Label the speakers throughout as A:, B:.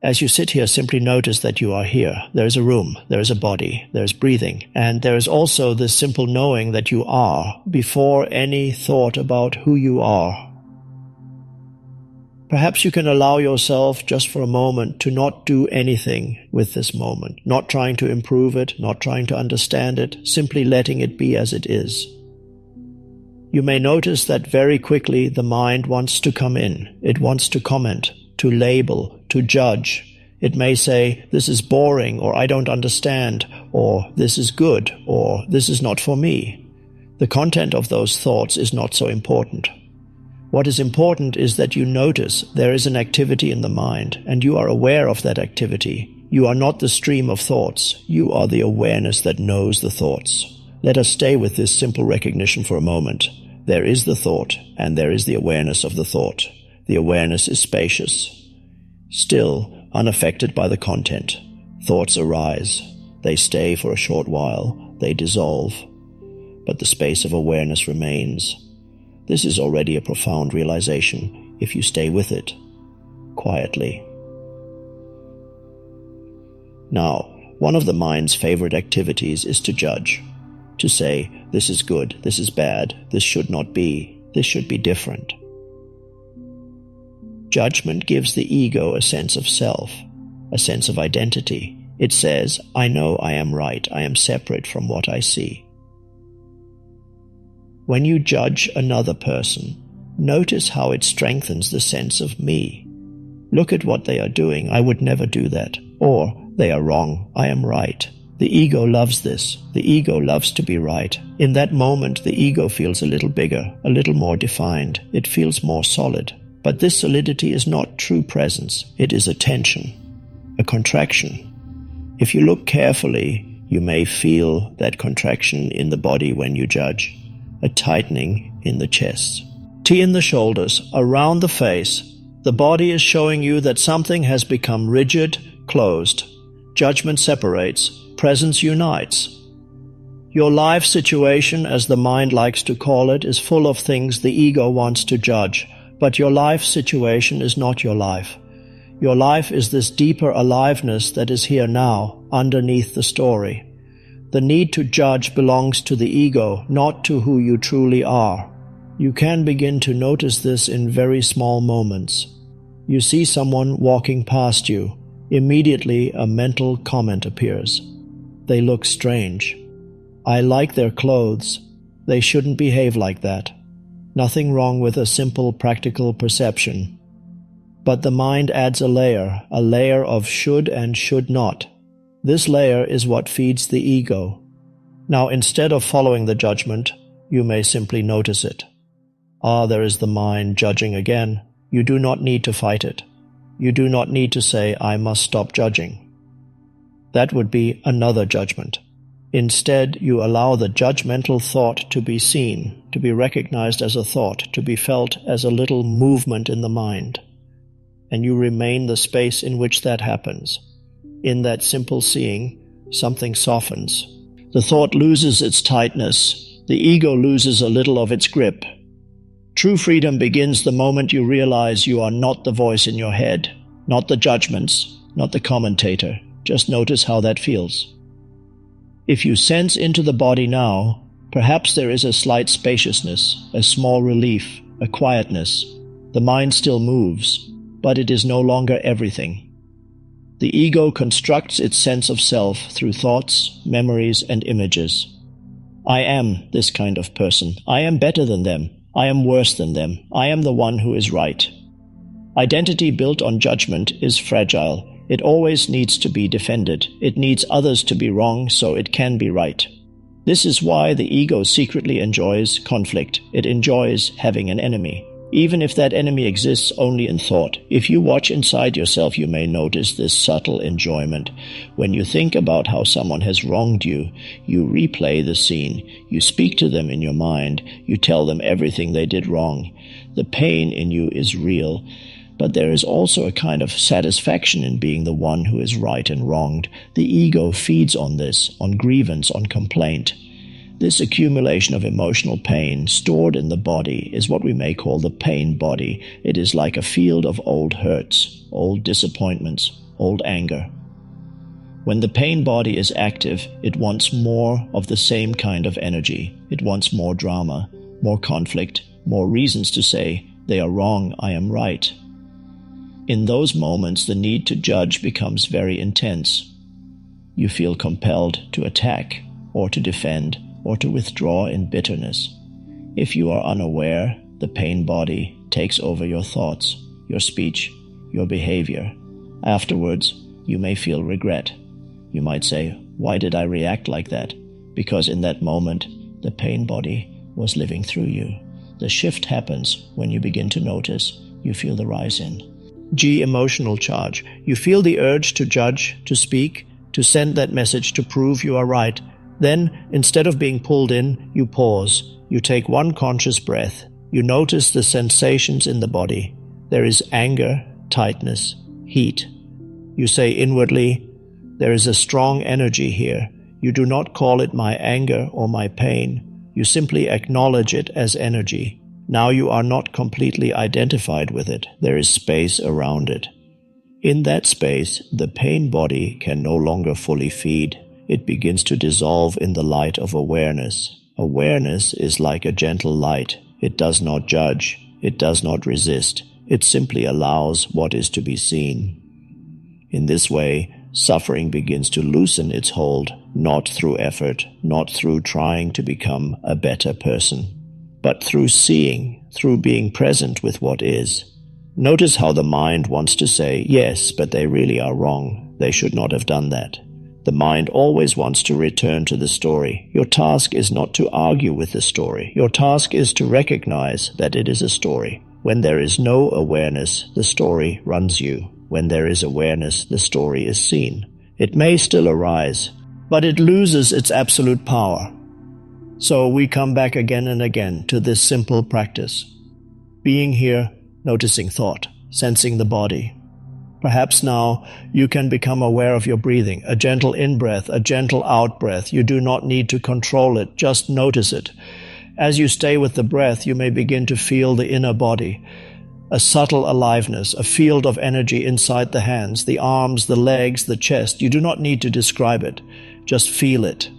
A: As you sit here, simply notice that you are here. There is a room, there is a body, there is breathing, and there is also this simple knowing that you are before any thought about who you are. Perhaps you can allow yourself just for a moment to not do anything with this moment, not trying to improve it, not trying to understand it, simply letting it be as it is. You may notice that very quickly the mind wants to come in. It wants to comment, to label, to judge. It may say, this is boring, or I don't understand, or this is good, or this is not for me. The content of those thoughts is not so important. What is important is that you notice there is an activity in the mind, and you are aware of that activity. You are not the stream of thoughts. You are the awareness that knows the thoughts. Let us stay with this simple recognition for a moment. There is the thought, and there is the awareness of the thought. The awareness is spacious, still unaffected by the content. Thoughts arise. They stay for a short while. They dissolve. But the space of awareness remains. This is already a profound realization if you stay with it, quietly. Now, one of the mind's favorite activities is to judge, to say, this is good, this is bad, this should not be, this should be different. Judgment gives the ego a sense of self, a sense of identity. It says, I know I am right, I am separate from what I see. When you judge another person, notice how it strengthens the sense of me. Look at what they are doing, I would never do that. Or, they are wrong, I am right. The ego loves this. The ego loves to be right. In that moment, the ego feels a little bigger, a little more defined. It feels more solid. But this solidity is not true presence. It is a tension, a contraction. If you look carefully, you may feel that contraction in the body when you judge, a tightening in the chest. T in the shoulders, around the face. The body is showing you that something has become rigid, closed. Judgment separates. Presence unites. Your life situation, as the mind likes to call it, is full of things the ego wants to judge, but your life situation is not your life. Your life is this deeper aliveness that is here now, underneath the story. The need to judge belongs to the ego, not to who you truly are. You can begin to notice this in very small moments. You see someone walking past you. Immediately a mental comment appears. They look strange. I like their clothes. They shouldn't behave like that. Nothing wrong with a simple practical perception. But the mind adds a layer of should and should not. This layer is what feeds the ego. Now, instead of following the judgment, you may simply notice it. There is the mind judging again. You do not need to fight it. You do not need to say, I must stop judging. That would be another judgment. Instead, you allow the judgmental thought to be seen, to be recognized as a thought, to be felt as a little movement in the mind. And you remain the space in which that happens. In that simple seeing, something softens. The thought loses its tightness. The ego loses a little of its grip. True freedom begins the moment you realize you are not the voice in your head, not the judgments, not the commentator. Just notice how that feels. If you sense into the body now, perhaps there is a slight spaciousness, a small relief, a quietness. The mind still moves, but it is no longer everything. The ego constructs its sense of self through thoughts, memories, and images. I am this kind of person. I am better than them. I am worse than them. I am the one who is right. Identity built on judgment is fragile. It always needs to be defended. It needs others to be wrong so it can be right. This is why the ego secretly enjoys conflict. It enjoys having an enemy, even if that enemy exists only in thought. If you watch inside yourself, you may notice this subtle enjoyment. When you think about how someone has wronged you, you replay the scene. You speak to them in your mind. You tell them everything they did wrong. The pain in you is real. But there is also a kind of satisfaction in being the one who is right and wronged. The ego feeds on this, on grievance, on complaint. This accumulation of emotional pain stored in the body is what we may call the pain body. It is like a field of old hurts, old disappointments, old anger. When the pain body is active, it wants more of the same kind of energy. It wants more drama, more conflict, more reasons to say, they are wrong, I am right. In those moments, the need to judge becomes very intense. You feel compelled to attack, or to defend, or to withdraw in bitterness. If you are unaware, the pain body takes over your thoughts, your speech, your behavior. Afterwards, you may feel regret. You might say, why did I react like that? Because in that moment, the pain body was living through you. The shift happens when you begin to notice, you feel the rise in. G. Emotional charge. You feel the urge to judge, to speak, to send that message to prove you are right. Then, instead of being pulled in, you pause. You take one conscious breath. You notice the sensations in the body. There is anger, tightness, heat. You say inwardly, there is a strong energy here. You do not call it my anger or my pain. You simply acknowledge it as energy. Now you are not completely identified with it. There is space around it. In that space, the pain body can no longer fully feed. It begins to dissolve in the light of awareness. Awareness is like a gentle light. It does not judge. It does not resist. It simply allows what is to be seen. In this way, suffering begins to loosen its hold, not through effort, not through trying to become a better person, but through seeing, through being present with what is. Notice how the mind wants to say, yes, but they really are wrong. They should not have done that. The mind always wants to return to the story. Your task is not to argue with the story. Your task is to recognize that it is a story. When there is no awareness, the story runs you. When there is awareness, the story is seen. It may still arise, but it loses its absolute power. So we come back again and again to this simple practice. Being here, noticing thought, sensing the body. Perhaps now you can become aware of your breathing, a gentle in-breath, a gentle out-breath. You do not need to control it, just notice it. As you stay with the breath, you may begin to feel the inner body, a subtle aliveness, a field of energy inside the hands, the arms, the legs, the chest. You do not need to describe it, just feel it.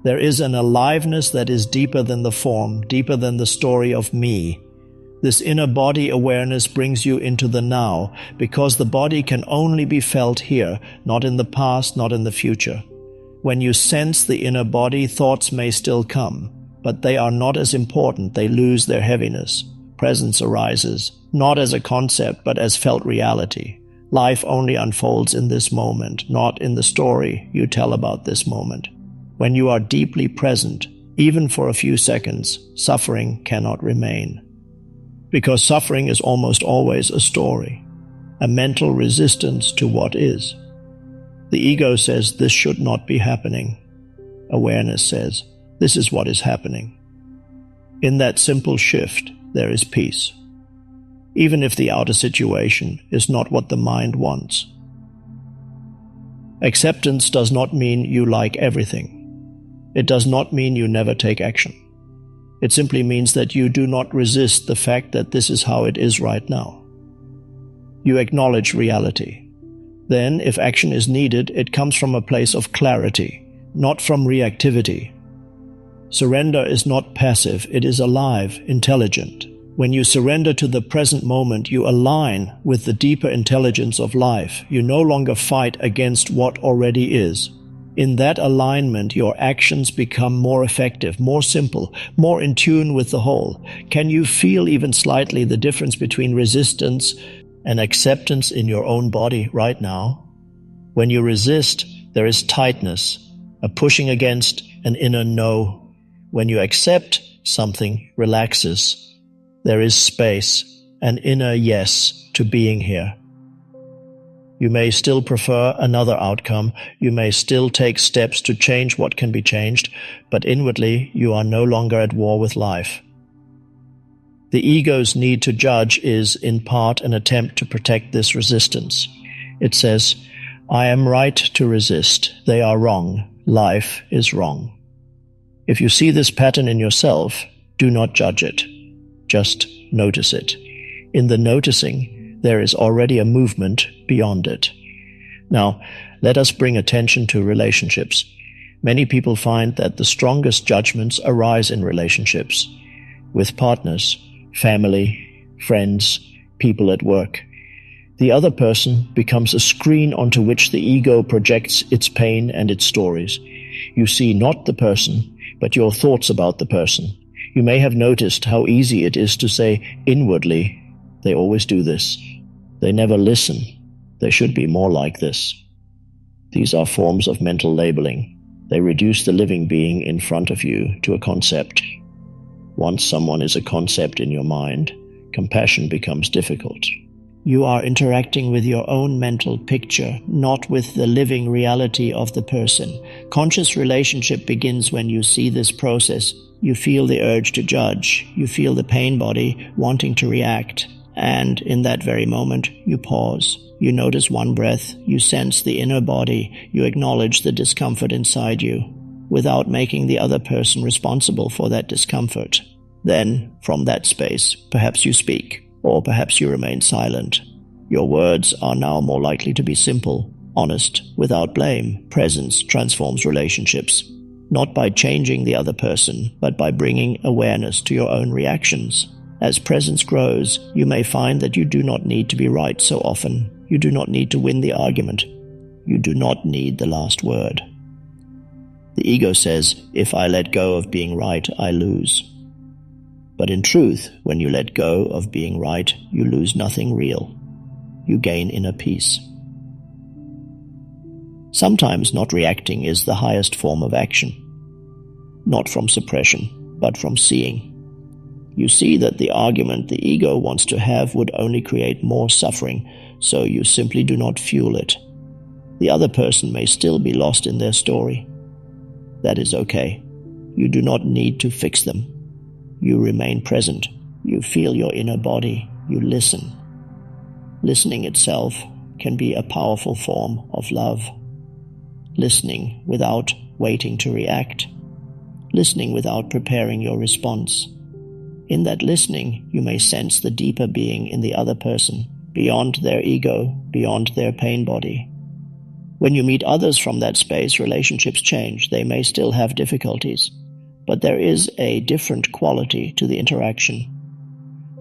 A: There is an aliveness that is deeper than the form, deeper than the story of me. This inner body awareness brings you into the now, because the body can only be felt here, not in the past, not in the future. When you sense the inner body, thoughts may still come, but they are not as important. They lose their heaviness. Presence arises, not as a concept, but as felt reality. Life only unfolds in this moment, not in the story you tell about this moment. When you are deeply present, even for a few seconds, suffering cannot remain. Because suffering is almost always a story, a mental resistance to what is. The ego says this should not be happening. Awareness says this is what is happening. In that simple shift, there is peace, even if the outer situation is not what the mind wants. Acceptance does not mean you like everything. It does not mean you never take action. It simply means that you do not resist the fact that this is how it is right now. You acknowledge reality. Then, if action is needed, it comes from a place of clarity, not from reactivity. Surrender is not passive, it is alive, intelligent. When you surrender to the present moment, you align with the deeper intelligence of life. You no longer fight against what already is. In that alignment, your actions become more effective, more simple, more in tune with the whole. Can you feel even slightly the difference between resistance and acceptance in your own body right now? When you resist, there is tightness, a pushing against, an inner no. When you accept, something relaxes. There is space, an inner yes to being here. You may still prefer another outcome. You may still take steps to change what can be changed, but inwardly you are no longer at war with life. The ego's need to judge is, in part, an attempt to protect this resistance. It says, I am right to resist. They are wrong. Life is wrong. If you see this pattern in yourself, do not judge it. Just notice it. In the noticing, there is already a movement beyond it. Now, let us bring attention to relationships. Many people find that the strongest judgments arise in relationships, with partners, family, friends, people at work. The other person becomes a screen onto which the ego projects its pain and its stories. You see not the person, but your thoughts about the person. You may have noticed how easy it is to say inwardly, they always do this. They never listen. They should be more like this. These are forms of mental labeling. They reduce the living being in front of you to a concept. Once someone is a concept in your mind, compassion becomes difficult. You are interacting with your own mental picture, not with the living reality of the person. Conscious relationship begins when you see this process. You feel the urge to judge. You feel the pain body wanting to react. And in that very moment, you pause. You notice one breath. You sense the inner body. You acknowledge the discomfort inside you, without making the other person responsible for that discomfort. Then, from that space, perhaps you speak. Or perhaps you remain silent. Your words are now more likely to be simple, honest, without blame. Presence transforms relationships, not by changing the other person, but by bringing awareness to your own reactions. As presence grows, you may find that you do not need to be right so often. You do not need to win the argument. You do not need the last word. The ego says, if I let go of being right, I lose. But in truth, when you let go of being right, you lose nothing real. You gain inner peace. Sometimes not reacting is the highest form of action. Not from suppression, but from seeing. You see that the argument the ego wants to have would only create more suffering, so you simply do not fuel it. The other person may still be lost in their story. That is okay. You do not need to fix them. You remain present. You feel your inner body. You listen. Listening itself can be a powerful form of love. Listening without waiting to react. Listening without preparing your response. In that listening, you may sense the deeper being in the other person, beyond their ego, beyond their pain body. When you meet others from that space, relationships change. They may still have difficulties, but there is a different quality to the interaction.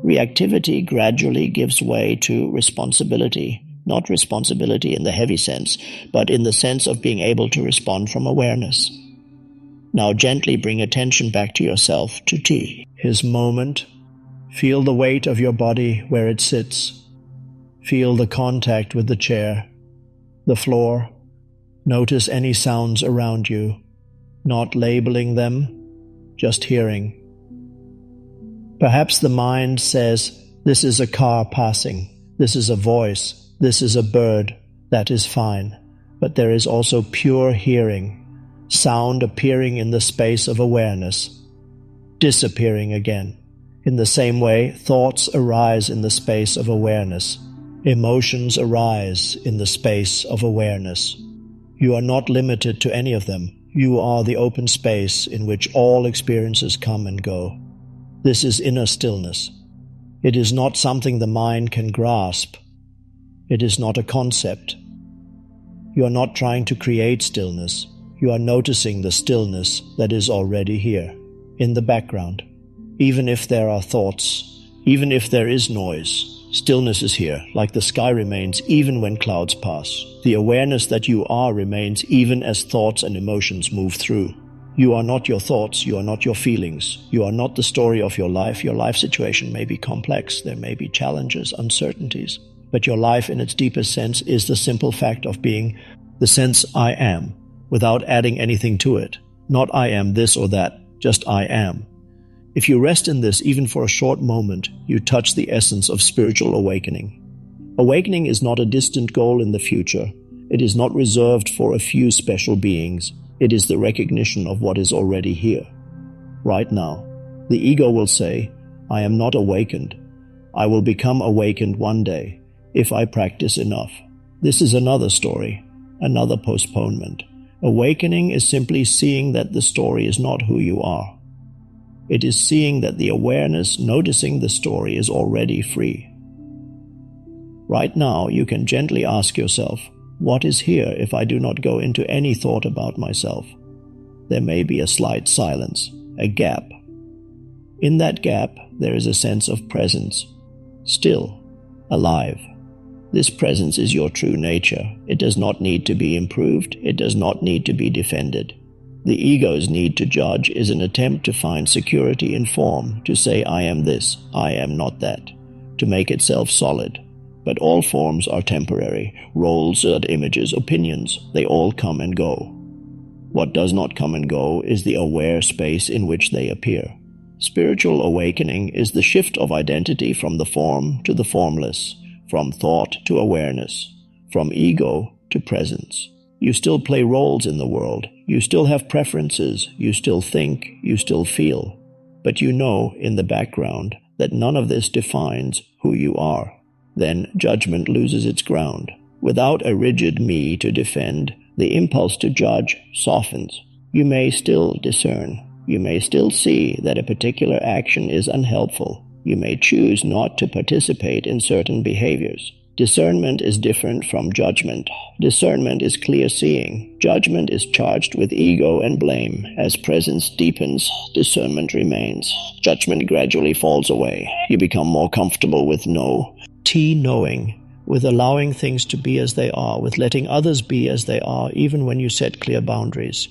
A: Reactivity gradually gives way to responsibility, not responsibility in the heavy sense, but in the sense of being able to respond from awareness. Now gently bring attention back to yourself, to T. His moment. Feel the weight of your body where it sits. Feel the contact with the chair, the floor. Notice any sounds around you, not labeling them, just hearing. Perhaps the mind says, this is a car passing, this is a voice, this is a bird, that is fine. But there is also pure hearing, sound appearing in the space of awareness, disappearing again. In the same way, thoughts arise in the space of awareness. Emotions arise in the space of awareness. You are not limited to any of them. You are the open space in which all experiences come and go. This is inner stillness. It is not something the mind can grasp. It is not a concept. You are not trying to create stillness. You are noticing the stillness that is already here, in the background. Even if there are thoughts, even if there is noise, stillness is here, like the sky remains even when clouds pass. The awareness that you are remains even as thoughts and emotions move through. You are not your thoughts, you are not your feelings, you are not the story of your life. Your life situation may be complex, there may be challenges, uncertainties, but your life in its deepest sense is the simple fact of being the sense I am, without adding anything to it. Not I am this or that, just I am. If you rest in this even for a short moment, you touch the essence of spiritual awakening. Awakening is not a distant goal in the future. It is not reserved for a few special beings. It is the recognition of what is already here, right now. The ego will say, I am not awakened. I will become awakened one day, if I practice enough. This is another story, another postponement, Awakening is simply seeing that the story is not who you are. It is seeing that the awareness noticing the story is already free. Right now, you can gently ask yourself, what is here if I do not go into any thought about myself? There may be a slight silence, a gap. In that gap, there is a sense of presence, still, alive. This presence is your true nature. It does not need to be improved. It does not need to be defended. The ego's need to judge is an attempt to find security in form, to say I am this, I am not that, to make itself solid. But all forms are temporary, roles and images, opinions, they all come and go. What does not come and go is the aware space in which they appear. Spiritual awakening is the shift of identity from the form to the formless, from thought to awareness, from ego to presence. You still play roles in the world, you still have preferences, you still think, you still feel, but you know in the background that none of this defines who you are. Then judgment loses its ground. Without a rigid me to defend, the impulse to judge softens. You may still discern. You may still see that a particular action is unhelpful. You may choose not to participate in certain behaviors. Discernment is different from judgment. Discernment is clear seeing. Judgment is charged with ego and blame. As presence deepens, discernment remains. Judgment gradually falls away. You become more comfortable with knowing, with allowing things to be as they are, with letting others be as they are, even when you set clear boundaries.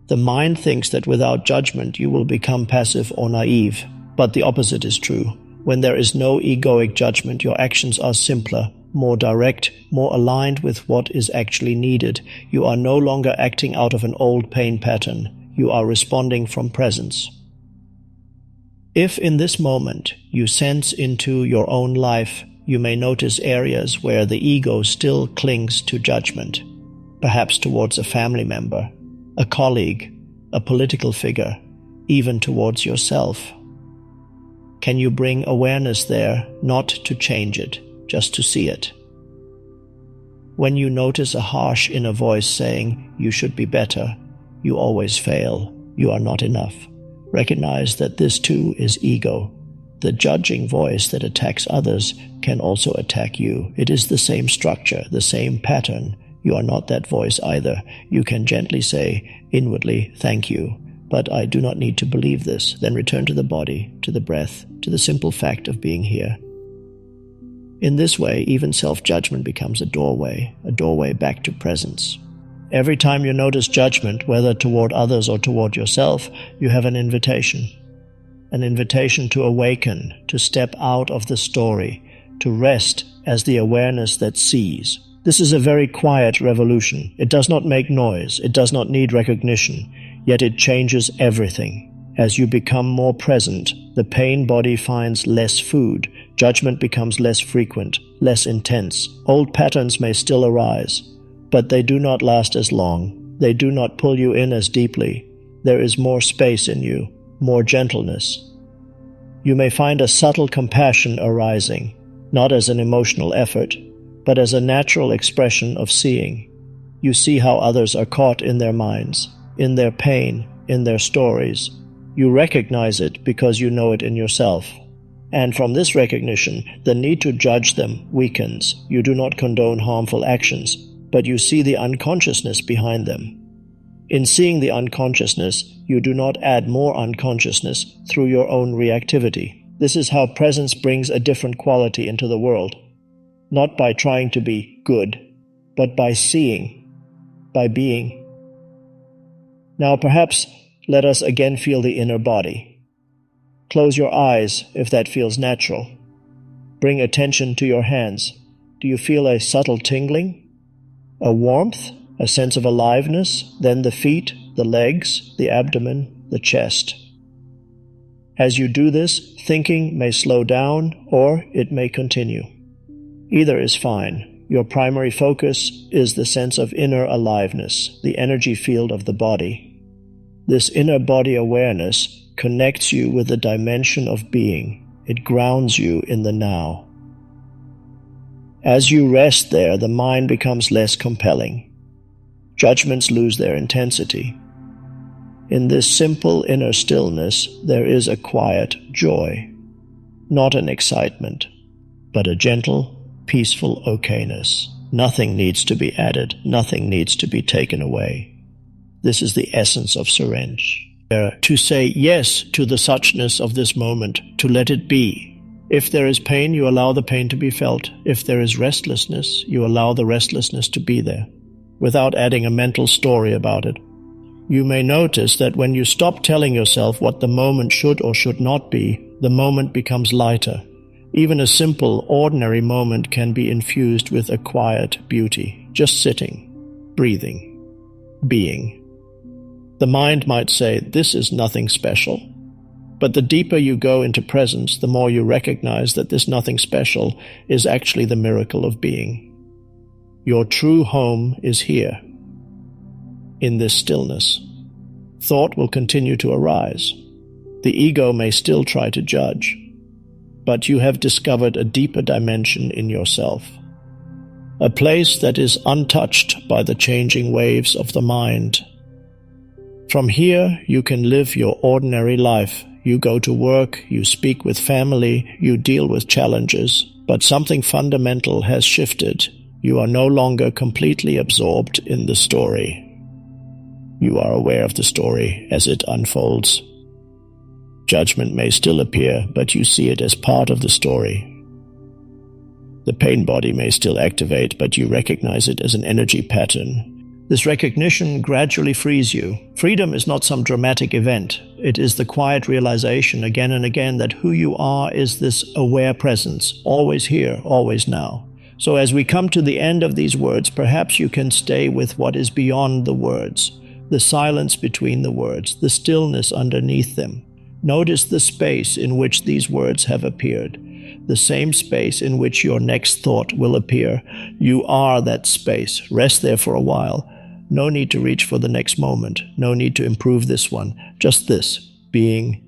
A: The mind thinks that without judgment you will become passive or naive, but the opposite is true. When there is no egoic judgment, your actions are simpler, more direct, more aligned with what is actually needed. You are no longer acting out of an old pain pattern. You are responding from presence. If in this moment you sense into your own life, you may notice areas where the ego still clings to judgment, perhaps towards a family member, a colleague, a political figure, even towards yourself. Can you bring awareness there, not to change it, just to see it? When you notice a harsh inner voice saying, you should be better, you always fail, you are not enough, recognize that this too is ego. The judging voice that attacks others can also attack you. It is the same structure, the same pattern. You are not that voice either. You can gently say, inwardly, thank you, but I do not need to believe this. Then return to the body, to the breath, to the simple fact of being here. In this way, even self-judgment becomes a doorway back to presence. Every time you notice judgment, whether toward others or toward yourself, you have an invitation to awaken, to step out of the story, to rest as the awareness that sees. This is a very quiet revolution. It does not make noise. It does not need recognition. Yet it changes everything. As you become more present, the pain body finds less food. Judgment becomes less frequent, less intense. Old patterns may still arise, but they do not last as long. They do not pull you in as deeply. There is more space in you, more gentleness. You may find a subtle compassion arising, not as an emotional effort, but as a natural expression of seeing. You see how others are caught in their minds, in their pain, in their stories. You recognize it because you know it in yourself. And from this recognition, the need to judge them weakens. You do not condone harmful actions, but you see the unconsciousness behind them. In seeing the unconsciousness, you do not add more unconsciousness through your own reactivity. This is how presence brings a different quality into the world. Not by trying to be good, but by seeing, by being. Now perhaps let us again feel the inner body. Close your eyes if that feels natural. Bring attention to your hands. Do you feel a subtle tingling? A warmth? A sense of aliveness? Then the feet, the legs, the abdomen, the chest. As you do this, thinking may slow down or it may continue. Either is fine. Your primary focus is the sense of inner aliveness, the energy field of the body. This inner body awareness connects you with the dimension of being. It grounds you in the now. As you rest there, the mind becomes less compelling. Judgments lose their intensity. In this simple inner stillness, there is a quiet joy, not an excitement, but a gentle, peaceful okayness. Nothing needs to be added, nothing needs to be taken away. This is the essence of surrender. To say yes to the suchness of this moment, to let it be. If there is pain, you allow the pain to be felt. If there is restlessness, you allow the restlessness to be there, without adding a mental story about it. You may notice that when you stop telling yourself what the moment should or should not be, the moment becomes lighter. Even a simple, ordinary moment can be infused with a quiet beauty, just sitting, breathing, being. The mind might say, this is nothing special. But the deeper you go into presence, the more you recognize that this nothing special is actually the miracle of being. Your true home is here, in this stillness. Thought will continue to arise. The ego may still try to judge, but you have discovered a deeper dimension in yourself, a place that is untouched by the changing waves of the mind. From here, you can live your ordinary life. You go to work, you speak with family, you deal with challenges, but something fundamental has shifted. You are no longer completely absorbed in the story. You are aware of the story as it unfolds. Judgment may still appear, but you see it as part of the story. The pain body may still activate, but you recognize it as an energy pattern. This recognition gradually frees you. Freedom is not some dramatic event. It is the quiet realization again and again that who you are is this aware presence, always here, always now. So as we come to the end of these words, perhaps you can stay with what is beyond the words, the silence between the words, the stillness underneath them. Notice the space in which these words have appeared, the same space in which your next thought will appear. You are that space. Rest there for a while. No need to reach for the next moment. No need to improve this one. Just this, being